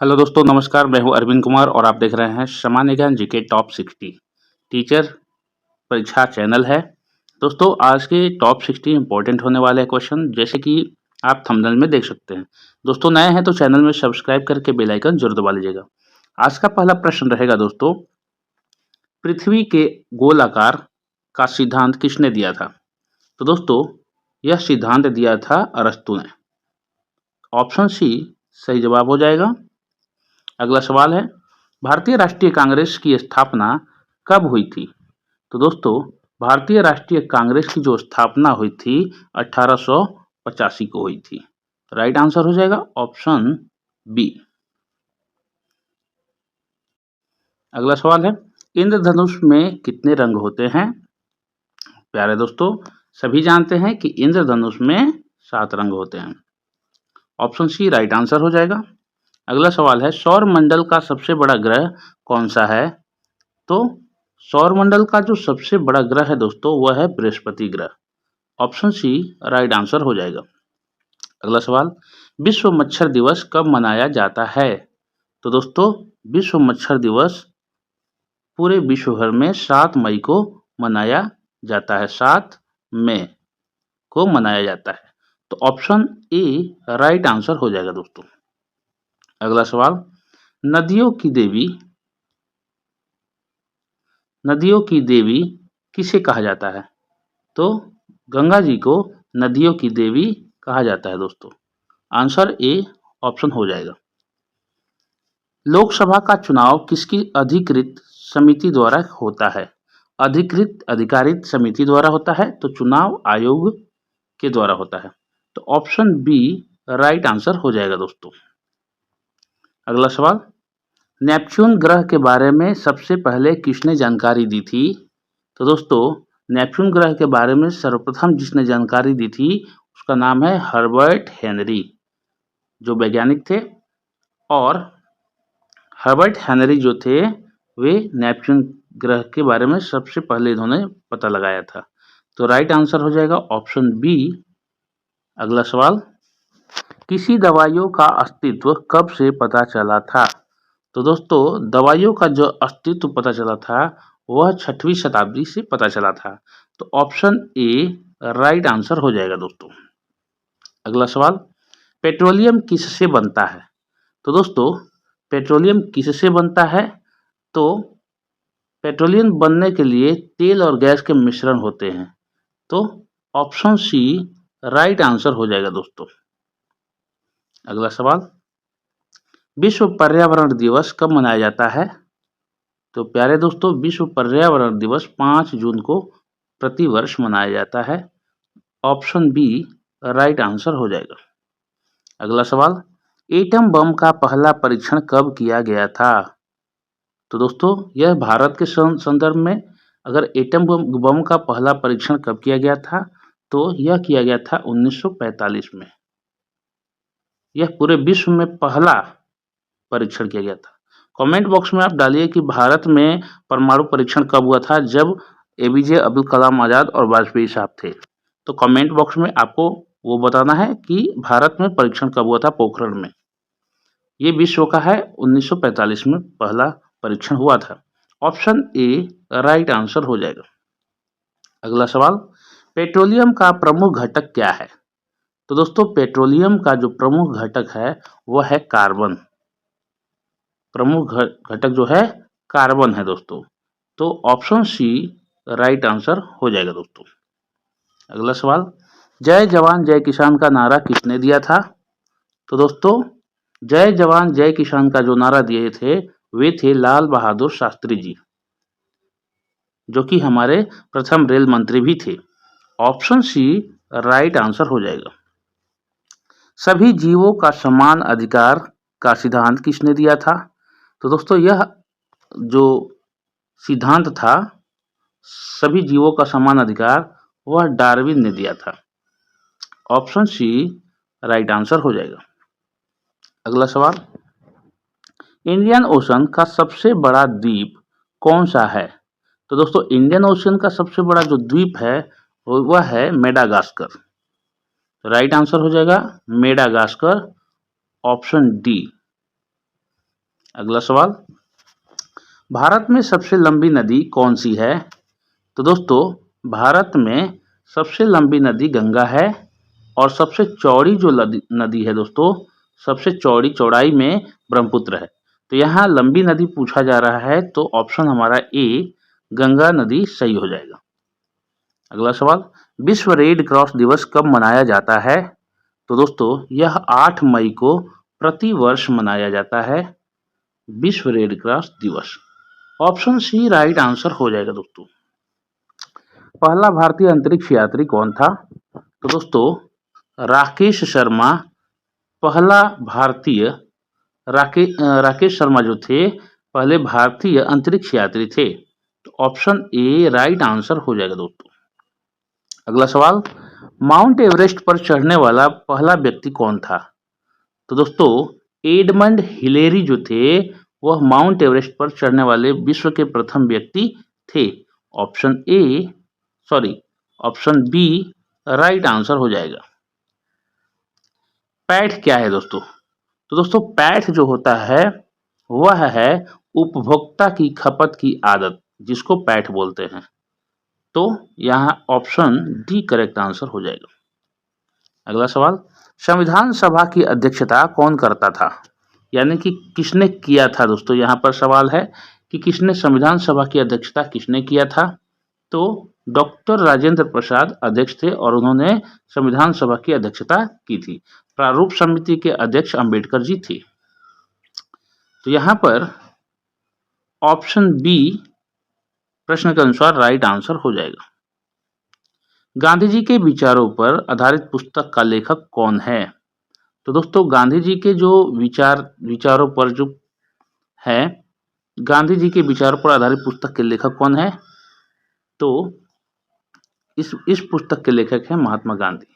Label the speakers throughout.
Speaker 1: Hello दोस्तों, नमस्कार। मैं हूं अरविंद कुमार और आप देख रहे हैं सामान्य ज्ञान जीके टॉप 60 टीचर परीक्षा चैनल है। दोस्तों, आज के टॉप 60 इंपॉर्टेंट होने वाले हैं क्वेश्चन, जैसे कि आप थंबनेल में देख सकते हैं। दोस्तों, नए हैं तो चैनल में सब्सक्राइब करके बेल आइकन जरूर दबा लीजिएगा। आज का पहला प्रश्न रहेगा दोस्तों, पृथ्वी के गोल आकार का सिद्धांत किसने दिया था? तो दोस्तों, यह सिद्धांत दिया था अरस्तु ने। ऑप्शन सी सही जवाब हो जाएगा। अगला सवाल है, भारतीय राष्ट्रीय कांग्रेस की स्थापना कब हुई थी? तो दोस्तों, भारतीय राष्ट्रीय कांग्रेस की जो स्थापना हुई थी 1885 को हुई थी। राइट आंसर हो जाएगा ऑप्शन बी। अगला सवाल है, इंद्रधनुष में कितने रंग होते हैं? प्यारे दोस्तों, सभी जानते हैं कि इंद्रधनुष में 7 रंग होते हैं। ऑप्शन सी राइट आंसर हो जाएगा। अगला सवाल है, सौर मंडल का सबसे बड़ा ग्रह कौन सा है? तो सौर मंडल का जो सबसे बड़ा ग्रह है दोस्तों, वह है बृहस्पति ग्रह। ऑप्शन सी राइट आंसर हो जाएगा। अगला सवाल, विश्व मच्छर दिवस कब मनाया जाता है? तो दोस्तों, विश्व मच्छर दिवस पूरे विश्व भर में 7 मई को मनाया जाता है। 7 मई को मनाया जाता है। तो ऑप्शन ए राइट आंसर हो जाएगा दोस्तों। अगला सवाल, नदियों की देवी किसे कहा जाता है? तो गंगा जी को नदियों की देवी कहा जाता है दोस्तों। आंसर ए ऑप्शन हो जाएगा। लोकसभा का चुनाव किसकी अधिकृत समिति द्वारा होता है? अधिकृत अधिकारित समिति द्वारा होता है, तो चुनाव आयोग के द्वारा होता है। तो ऑप्शन बी राइट आंसर हो जाएगा दोस्तों। अगला सवाल, नेपच्यून ग्रह के बारे में सबसे पहले किसने जानकारी दी थी? तो दोस्तों, नेपच्यून ग्रह के बारे में सर्वप्रथम जिसने जानकारी दी थी उसका नाम है हर्बर्ट हेनरी, जो वैज्ञानिक थे। और हर्बर्ट हेनरी जो थे, वे नेपच्यून ग्रह के बारे में सबसे पहले इन्होंने पता लगाया था। तो राइट आंसर हो जाएगा ऑप्शन बी। अगला सवाल, किसी दवाइयों का अस्तित्व कब से पता चला था? तो दोस्तों, दवाइयों का जो अस्तित्व पता चला था वह 6वीं शताब्दी से पता चला था। तो ऑप्शन ए राइट आंसर हो जाएगा दोस्तों। अगला सवाल, पेट्रोलियम किससे बनता है? तो दोस्तों, पेट्रोलियम किससे बनता है? तो पेट्रोलियम बनने के लिए तेल और गैस के मिश्रण होते हैं। तो ऑप्शन सी राइट आंसर हो जाएगा दोस्तों। अगला सवाल, विश्व पर्यावरण दिवस कब मनाया जाता है? तो प्यारे दोस्तों, विश्व पर्यावरण दिवस 5 जून को प्रतिवर्ष मनाया जाता है। ऑप्शन बी राइट आंसर हो जाएगा। अगला सवाल, एटम बम का पहला परीक्षण कब किया गया था? तो दोस्तों, यह भारत के संदर्भ में, अगर एटम बम का पहला परीक्षण कब किया गया था, तो यह किया गया था 1945 में। यह पूरे विश्व में पहला परीक्षण किया गया था। कमेंट बॉक्स में आप डालिए कि भारत में परमाणु परीक्षण कब हुआ था, जब एपीजे अब्दुल कलाम आजाद और वाजपेयी साहब थे। तो कमेंट बॉक्स में आपको वो बताना है कि भारत में परीक्षण कब हुआ था पोखरण में। ये विश्व का है, 1945 में पहला परीक्षण हुआ था। ऑप्शन ए राइट आंसर हो जाएगा। अगला सवाल, पेट्रोलियम का प्रमुख घटक क्या है? तो दोस्तों, पेट्रोलियम का जो प्रमुख घटक है वह है कार्बन। प्रमुख घटक जो है कार्बन है दोस्तों। तो ऑप्शन सी राइट आंसर हो जाएगा दोस्तों। अगला सवाल, जय जवान जय किसान का नारा किसने दिया था? तो दोस्तों, जय जवान जय किसान का जो नारा दिए थे वे थे लाल बहादुर शास्त्री जी, जो कि हमारे प्रथम रेल मंत्री भी थे। ऑप्शन सी राइट आंसर हो जाएगा। सभी जीवों का समान अधिकार का सिद्धांत किसने दिया था? तो दोस्तों, यह जो सिद्धांत था सभी जीवों का समान अधिकार, वह डार्विन ने दिया था। ऑप्शन सी राइट आंसर हो जाएगा। अगला सवाल, इंडियन ओशन का सबसे बड़ा द्वीप कौन सा है? तो दोस्तों, इंडियन ओशन का सबसे बड़ा जो द्वीप है वह है मेडागास्कर। राइट आंसर हो जाएगा मेडागास्कर, ऑप्शन डी। अगला सवाल, भारत में सबसे लंबी नदी कौन सी है? तो दोस्तों, भारत में सबसे लंबी नदी गंगा है और सबसे चौड़ी जो नदी है दोस्तों, सबसे चौड़ी चौड़ाई में ब्रह्मपुत्र है। तो यहाँ लंबी नदी पूछा जा रहा है तो ऑप्शन हमारा ए गंगा नदी सही हो जाएगा। अगला सवाल, विश्व रेड क्रॉस दिवस कब मनाया जाता है? तो दोस्तों, यह 8 मई को प्रति वर्ष मनाया जाता है विश्व रेड क्रॉस दिवस। ऑप्शन सी राइट आंसर हो जाएगा दोस्तों। पहला भारतीय अंतरिक्ष यात्री कौन था? तो दोस्तों, राकेश शर्मा पहला भारतीय राकेश शर्मा जो थे पहले भारतीय अंतरिक्ष यात्री थे। तो ऑप्शन ए राइट आंसर हो जाएगा दोस्तों। अगला सवाल, माउंट एवरेस्ट पर चढ़ने वाला पहला व्यक्ति कौन था? तो दोस्तों, एडमंड हिलेरी जो थे वह माउंट एवरेस्ट पर चढ़ने वाले विश्व के प्रथम व्यक्ति थे। ऑप्शन बी राइट आंसर हो जाएगा। पैठ क्या है दोस्तों? तो दोस्तों, पैठ जो होता है वह है उपभोक्ता की खपत की आदत, जिसको पैठ बोलते हैं। तो यहाँ ऑप्शन डी करेक्ट आंसर हो जाएगा। अगला सवाल, संविधान सभा की अध्यक्षता कौन करता था? यानी कि किसने किया था दोस्तों? यहाँ पर सवाल है कि किसने संविधान सभा की अध्यक्षता किसने किया था? तो डॉक्टर राजेंद्र प्रसाद अध्यक्ष थे और उन्होंने संविधान सभा की अध्यक्षता की थी। प्रारूप समिति के अध्यक्ष अंबेडकर जी थे। तो यहाँ पर ऑप्शन बी प्रश्न के अनुसार राइट आंसर हो जाएगा। गांधी जी के विचारों पर आधारित पुस्तक का लेखक कौन है? तो दोस्तों, गांधी जी के जो विचारों पर जो है, गांधी जी के विचारों पर आधारित पुस्तक के लेखक कौन है? तो इस पुस्तक के लेखक हैं Mahatma Gandhi.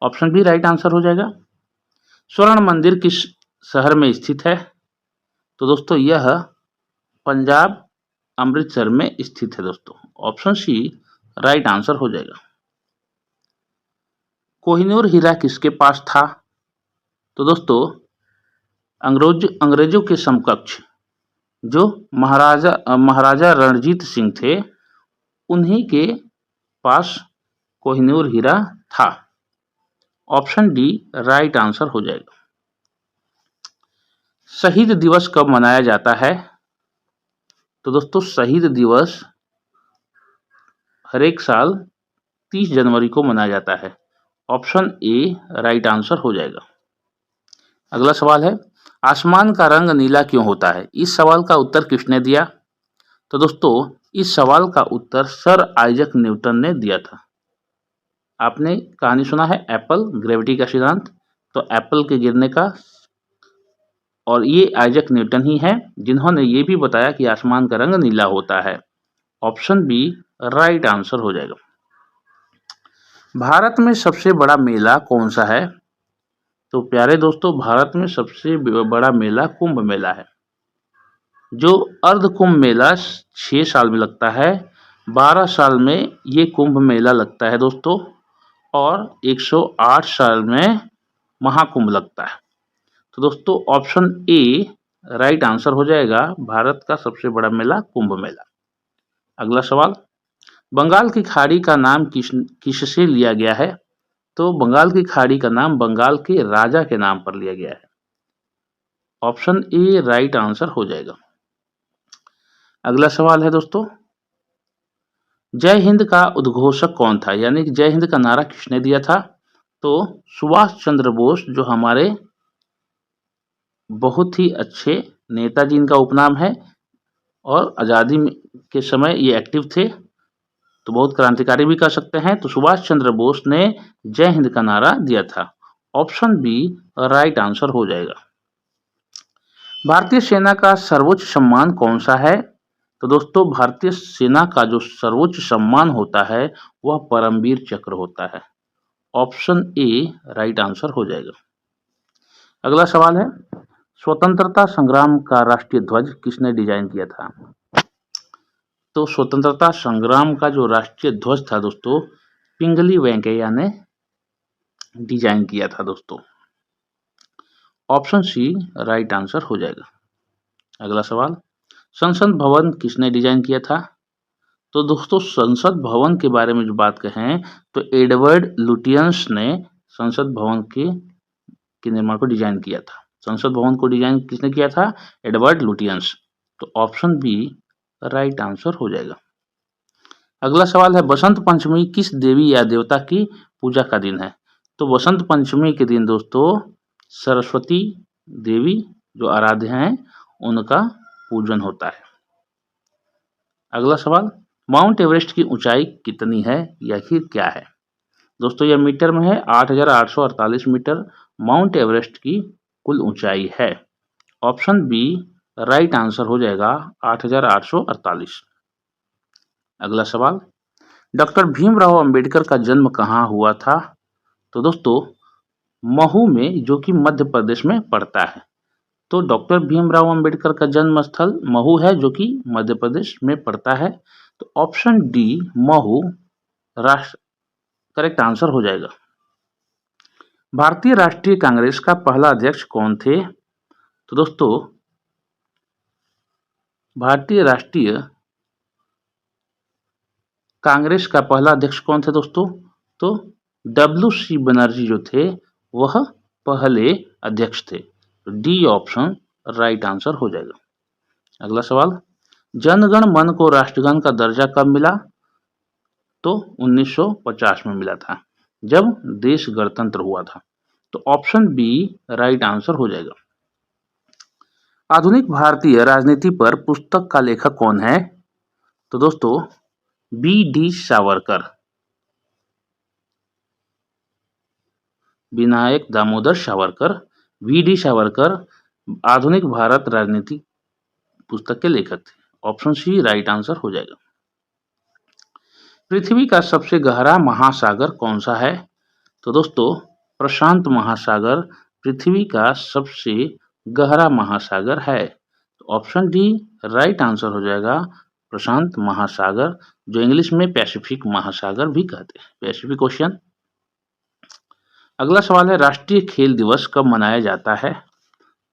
Speaker 1: Option B right answer हो जाएगा। स्वर्ण मंदिर किस शहर में स्थित है? तो दोस्तों, यह पंजाब अमृतसर में स्थित है दोस्तों। ऑप्शन सी राइट आंसर हो जाएगा। कोहिनूर हीरा किसके पास था? तो दोस्तों, अंग्रेजों के समकक्ष जो महाराजा रणजीत सिंह थे, उन्हीं के पास कोहिनूर हीरा था। ऑप्शन डी राइट आंसर हो जाएगा। शहीद दिवस कब मनाया जाता है? तो दोस्तों, शहीद दिवस हर एक साल 30 जनवरी को मनाया जाता है। ऑप्शन ए राइट आंसर हो जाएगा। अगला सवाल है, आसमान का रंग नीला क्यों होता है? इस सवाल का उत्तर किसने दिया? तो दोस्तों, इस सवाल का उत्तर सर आइजक न्यूटन ने दिया था। आपने कहानी सुना है एप्पल, ग्रेविटी का सिद्धांत। तो एप्पल के गिरने का, और ये आइजक न्यूटन ही है जिन्होंने ये भी बताया कि आसमान का रंग नीला होता है। ऑप्शन बी राइट आंसर हो जाएगा। भारत में सबसे बड़ा मेला कौन सा है? तो प्यारे दोस्तों, भारत में सबसे बड़ा मेला कुंभ मेला है, जो अर्ध कुंभ मेला 6 साल में लगता है। 12 साल में ये कुंभ मेला लगता है दोस्तों, और 108 साल में महाकुंभ लगता है। तो दोस्तों, ऑप्शन ए राइट आंसर हो जाएगा। भारत का सबसे बड़ा मेला कुंभ मेला। अगला सवाल, बंगाल की खाड़ी का नाम किससे लिया गया है? तो बंगाल की खाड़ी का नाम बंगाल के राजा के नाम पर लिया गया है। ऑप्शन ए राइट आंसर हो जाएगा। अगला सवाल है दोस्तों, जय हिंद का उद्घोषक कौन था? यानी कि जय हिंद का नारा किसने दिया था? तो सुभाष चंद्र बोस, जो हमारे बहुत ही अच्छे नेताजी इनका उपनाम है, और आज़ादी के समय ये एक्टिव थे, तो बहुत क्रांतिकारी भी कह सकते हैं। तो सुभाष चंद्र बोस ने जय हिंद का नारा दिया था। ऑप्शन बी राइट आंसर हो जाएगा। भारतीय सेना का सर्वोच्च सम्मान कौन सा है? तो दोस्तों, भारतीय सेना का जो सर्वोच्च सम्मान होता है वह परमवीर चक्र होता है। ऑप्शन ए राइट आंसर हो जाएगा। अगला सवाल है, स्वतंत्रता संग्राम का राष्ट्रीय ध्वज किसने डिजाइन किया था? तो स्वतंत्रता संग्राम का जो राष्ट्रीय ध्वज था दोस्तों, पिंगली वेंकैया ने डिजाइन किया था दोस्तों। ऑप्शन सी राइट आंसर हो जाएगा। अगला सवाल, संसद भवन किसने डिजाइन किया था? तो दोस्तों संसद भवन के बारे में जो बात कहें तो एडवर्ड लुटियंस ने संसद भवन के निर्माण को डिजाइन किया था। संसद भवन को डिजाइन किसने किया था? Edward Lutyens. तो ऑप्शन बी राइट आंसर हो जाएगा। अगला सवाल है, बसंत पंचमी किस देवी या देवता की पूजा का दिन है? तो बसंत पंचमी के दिन दोस्तों सरस्वती देवी जो आराध्य हैं उनका पूजन होता है। अगला सवाल, माउंट एवरेस्ट की ऊंचाई कितनी है या फिर क्या है? दोस्तों यह मीटर में है, 8,848 मीटर माउंट एवरेस्ट की कुल ऊंचाई है। ऑप्शन बी राइट आंसर हो जाएगा 8,848। अगला सवाल, डॉक्टर भीमराव अंबेडकर का जन्म कहाँ हुआ था? तो दोस्तों महू में, जो कि मध्य प्रदेश में पड़ता है। तो डॉक्टर भीमराव अंबेडकर का जन्म स्थल महू है जो कि मध्य प्रदेश में पड़ता है। तो ऑप्शन डी महू राष्ट्र करेक्ट आंसर हो जाएगा। भारतीय राष्ट्रीय कांग्रेस का पहला अध्यक्ष कौन थे? तो दोस्तों भारतीय राष्ट्रीय कांग्रेस का पहला अध्यक्ष कौन थे दोस्तों? तो WC बनर्जी जो थे वह पहले अध्यक्ष थे। तो डी ऑप्शन राइट आंसर हो जाएगा। अगला सवाल, जनगण मन को राष्ट्रगान का दर्जा कब मिला? तो 1950 में मिला था जब देश गणतंत्र हुआ था। तो ऑप्शन बी राइट आंसर हो जाएगा। आधुनिक भारतीय राजनीति पर पुस्तक का लेखक कौन है? तो दोस्तों BD सावरकर, विनायक दामोदर सावरकर, VD सावरकर आधुनिक भारत राजनीति पुस्तक के लेखक थे। ऑप्शन सी राइट आंसर हो जाएगा। पृथ्वी का सबसे गहरा महासागर कौन सा है? तो दोस्तों प्रशांत महासागर पृथ्वी का सबसे गहरा महासागर है। तो ऑप्शन डी राइट आंसर हो जाएगा, प्रशांत महासागर, जो इंग्लिश में पैसिफिक महासागर भी कहते हैं, पैसिफिक ओशियन। अगला सवाल है, राष्ट्रीय खेल दिवस कब मनाया जाता है?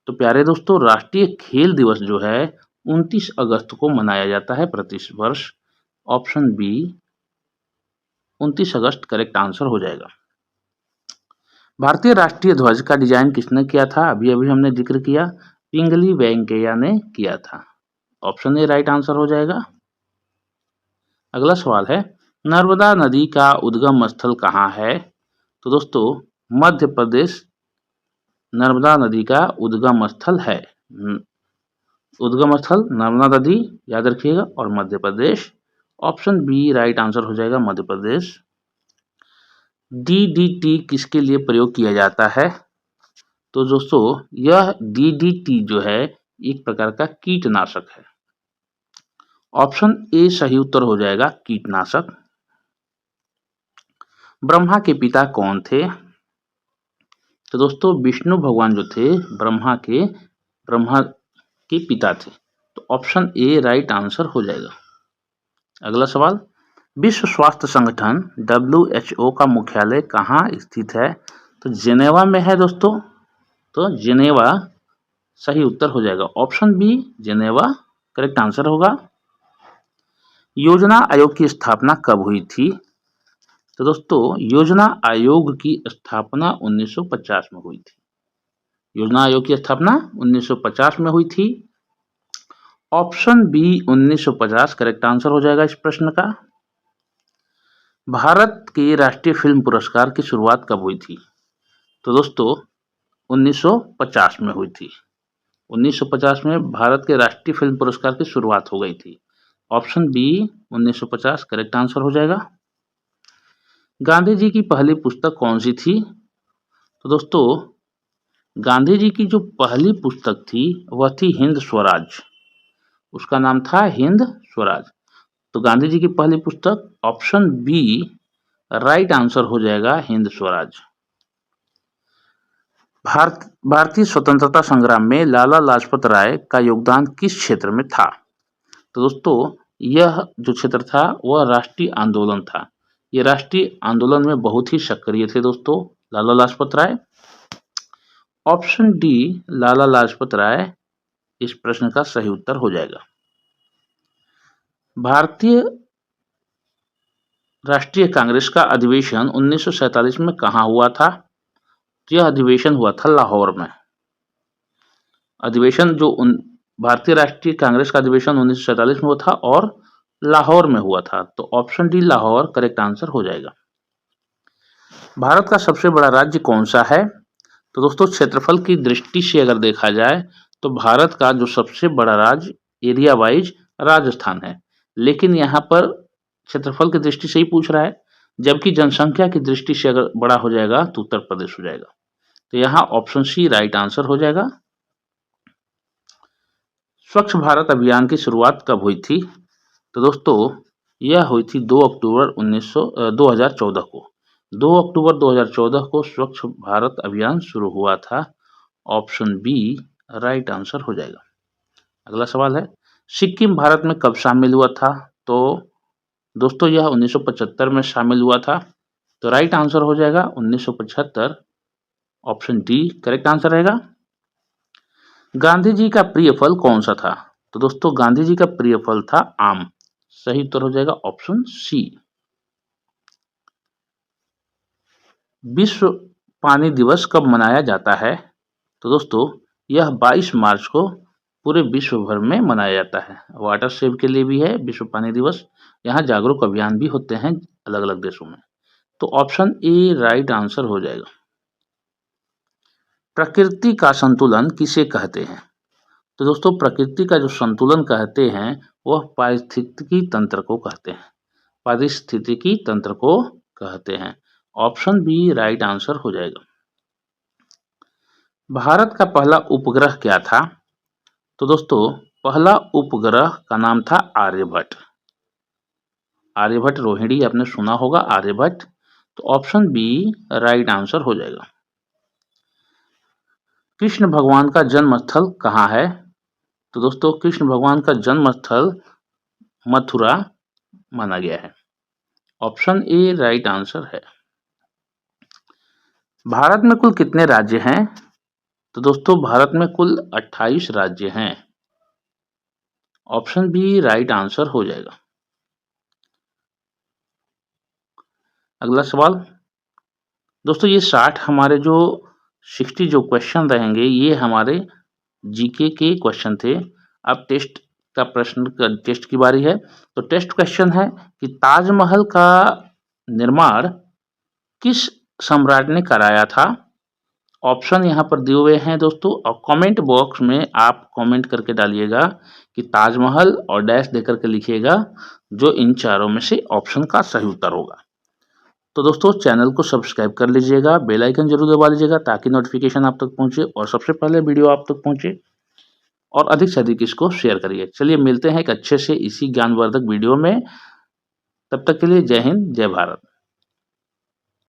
Speaker 1: तो प्यारे दोस्तों राष्ट्रीय खेल दिवस जो है 29 अगस्त को मनाया जाता है प्रति वर्ष। ऑप्शन बी 29 अगस्त करेक्ट आंसर हो जाएगा। भारतीय राष्ट्रीय ध्वज का डिजाइन किसने किया था? अभी अभी हमने जिक्र किया, पिंगली वेंकैया ने किया था। ऑप्शन ए राइट आंसर हो जाएगा। अगला सवाल है, नर्मदा नदी का उद्गम स्थल कहाँ है? तो दोस्तों मध्य प्रदेश नर्मदा नदी का उद्गम स्थल है। उद्गम स्थल नर्मदा नदी याद रखिएगा और Madhya Pradesh. Option B right answer हो जाएगा, मध्य प्रदेश। DDT किसके लिए प्रयोग किया जाता है? तो दोस्तों यह DDT जो है एक प्रकार का कीटनाशक है। ऑप्शन ए सही उत्तर हो जाएगा, कीटनाशक। ब्रह्मा के पिता कौन थे? तो दोस्तों विष्णु भगवान जो थे ब्रह्मा के पिता थे। तो ऑप्शन ए राइट आंसर हो जाएगा। अगला सवाल, विश्व स्वास्थ्य संगठन WHO का मुख्यालय कहाँ स्थित है? तो जेनेवा में है दोस्तों। तो जेनेवा सही उत्तर हो जाएगा। Option B Geneva correct answer होगा। योजना आयोग की स्थापना कब हुई थी? तो दोस्तों योजना आयोग की स्थापना 1950 में हुई थी। योजना आयोग की स्थापना 1950 में हुई थी। ऑप्शन बी 1950 करेक्ट आंसर हो जाएगा इस प्रश्न का। भारत के राष्ट्रीय फिल्म पुरस्कार की शुरुआत कब हुई थी? तो दोस्तों 1950 में हुई थी। 1950 में भारत के राष्ट्रीय फिल्म पुरस्कार की शुरुआत हो गई थी। ऑप्शन बी 1950 करेक्ट आंसर हो जाएगा। गांधी जी की पहली पुस्तक कौन सी थी? तो दोस्तों गांधी जी की जो पहली पुस्तक थी वह थी हिंद स्वराज। उसका नाम था हिंद स्वराज। तो गांधी जी की पहली पुस्तक ऑप्शन बी राइट आंसर हो जाएगा, हिंद स्वराज। भारतीय स्वतंत्रता संग्राम में लाला लाजपत राय का योगदान किस क्षेत्र में था? तो दोस्तों यह जो क्षेत्र था वह राष्ट्रीय आंदोलन था। ये राष्ट्रीय आंदोलन में बहुत ही सक्रिय थे दोस्तों लाला लाजपत राय। ऑप्शन डी लाला लाजपत राय इस प्रश्न का सही उत्तर हो जाएगा। भारतीय राष्ट्रीय कांग्रेस का अधिवेशन 1947 में कहाँ हुआ था? यह अधिवेशन हुआ था लाहौर में। अधिवेशन जो भारतीय राष्ट्रीय कांग्रेस का अधिवेशन 1947 में हुआ था और लाहौर में हुआ था, तो option D Lahore correct answer हो जाएगा। भारत का सबसे बड़ा राज्य कौन सा है? तो दोस्तों क्षेत्रफल की दृष्टि से अगर देखा जाए तो भारत का जो सबसे बड़ा राज्य एरिया वाइज राजस्थान है, लेकिन यहाँ पर क्षेत्रफल की दृष्टि से ही पूछ रहा है, जबकि जनसंख्या की दृष्टि से अगर बड़ा हो जाएगा तो उत्तर प्रदेश हो जाएगा। तो यहाँ ऑप्शन सी राइट आंसर हो जाएगा। स्वच्छ भारत अभियान की शुरुआत कब हुई थी? तो दोस्तों यह हुई थी 2 अक्टूबर 2014 को। 2 अक्टूबर 2014 को स्वच्छ भारत अभियान शुरू हुआ था। ऑप्शन बी राइट आंसर हो जाएगा। अगला सवाल है, सिक्किम भारत में कब शामिल हुआ था? तो दोस्तों यह 1975 में शामिल हुआ था, तो राइट आंसर हो जाएगा 1975। ऑप्शन डी करेक्ट आंसर रहेगा। गांधी जी का प्रिय फल कौन सा था? तो दोस्तों गांधी जी का प्रिय फल था आम। सही उत्तर हो जाएगा ऑप्शन सी। विश्व पानी दिवस कब मनाया जाता है? तो दोस्तों यह 22 मार्च को पूरे विश्व भर में मनाया जाता है। वाटर सेव के लिए भी है विश्व पानी दिवस। यहाँ जागरूक अभियान भी होते हैं अलग अलग देशों में। तो ऑप्शन ए राइट आंसर हो जाएगा। प्रकृति का संतुलन किसे कहते हैं? तो दोस्तों प्रकृति का जो संतुलन कहते हैं वह पारिस्थितिकी तंत्र को कहते हैं। पारिस्थितिकी तंत्र को कहते हैं। ऑप्शन बी राइट आंसर हो जाएगा। भारत का पहला उपग्रह क्या था? तो दोस्तों पहला उपग्रह का नाम था आर्यभट्ट। आर्यभट्ट रोहिणी आपने सुना होगा, आर्यभट्ट। तो ऑप्शन बी राइट आंसर हो जाएगा। कृष्ण भगवान का जन्म स्थल कहाँ है? तो दोस्तों कृष्ण भगवान का जन्म स्थल मथुरा माना गया है। ऑप्शन ए राइट आंसर है। भारत में कुल कितने राज्य हैं? तो दोस्तों भारत में कुल 28 राज्य हैं। ऑप्शन बी राइट आंसर हो जाएगा। अगला सवाल दोस्तों, ये 60 हमारे जो 60 जो क्वेश्चन रहेंगे ये हमारे जीके के क्वेश्चन थे। अब टेस्ट का प्रश्न टेस्ट की बारी है। तो टेस्ट क्वेश्चन है कि ताजमहल का निर्माण किस सम्राट ने कराया था? ऑप्शन यहाँ पर दिए हुए हैं दोस्तों, और कमेंट बॉक्स में आप कमेंट करके डालिएगा कि ताजमहल और डैश देकर के लिखिएगा जो इन चारों में से ऑप्शन का सही उत्तर होगा। तो दोस्तों चैनल को सब्सक्राइब कर लीजिएगा, बेल आइकन जरूर दबा लीजिएगा ताकि नोटिफिकेशन आप तक पहुंचे और सबसे पहले वीडियो आप तक पहुंचे, और अधिक से अधिक इसको शेयर करिए। चलिए मिलते हैं एक अच्छे से इसी ज्ञानवर्धक वीडियो में। तब तक के लिए जय हिंद, जय भारत।